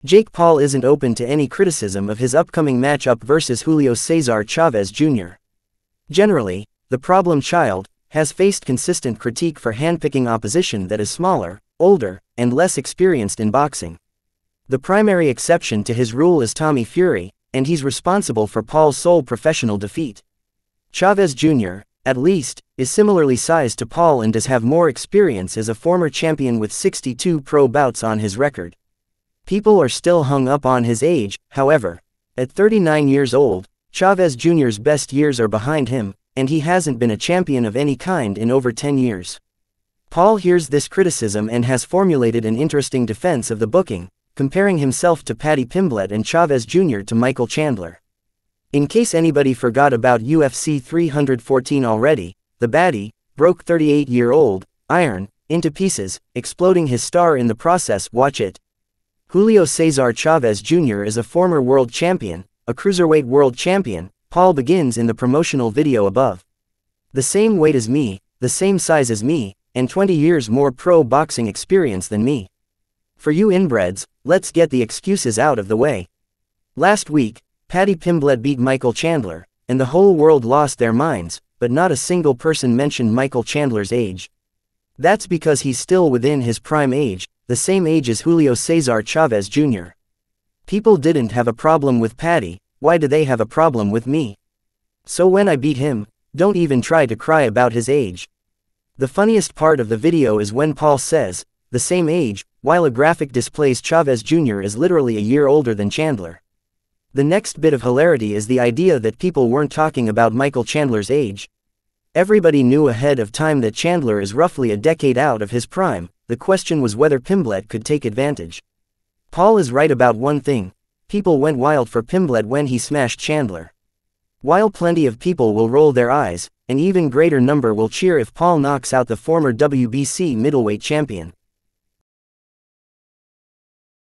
Jake Paul isn't open to any criticism of his upcoming matchup versus Julio Cesar Chavez Jr. Generally, the problem child has faced consistent critique for handpicking opposition that is smaller, older, and less experienced in boxing. The primary exception to his rule is Tommy Fury, and he's responsible for Paul's sole professional defeat. Chavez Jr., at least, is similarly sized to Paul and does have more experience as a former champion with 62 pro bouts on his record. People are still hung up on his age, however. At 39 years old, Chavez Jr.'s best years are behind him, and he hasn't been a champion of any kind in over 10 years. Paul hears this criticism and has formulated an interesting defense of the booking, comparing himself to Paddy Pimblett and Chavez Jr. to Michael Chandler. In case anybody forgot about UFC 314 already, the Baddy broke 38-year-old Iron into pieces, exploding his star in the process. Watch it. Julio Cesar Chavez Jr. is a former world champion, a cruiserweight world champion. Paul begins in the promotional video above. The same weight as me, the same size as me, and 20 years more pro boxing experience than me. For you inbreds, let's get the excuses out of the way. Last week, Paddy Pimblett beat Michael Chandler, and the whole world lost their minds, but not a single person mentioned Michael Chandler's age. That's because he's still within his prime age, the same age as Julio Cesar Chavez Jr. People didn't have a problem with Paddy, why do they have a problem with me? So when I beat him, don't even try to cry about his age. The funniest part of the video is when Paul says, the same age, while a graphic displays Chavez Jr. is literally a year older than Chandler. The next bit of hilarity is the idea that people weren't talking about Michael Chandler's age. Everybody knew ahead of time that Chandler is roughly a decade out of his prime. The question was whether Pimblett could take advantage. Paul is right about one thing. People went wild for Pimblett when he smashed Chandler. While plenty of people will roll their eyes, an even greater number will cheer if Paul knocks out the former WBC middleweight champion.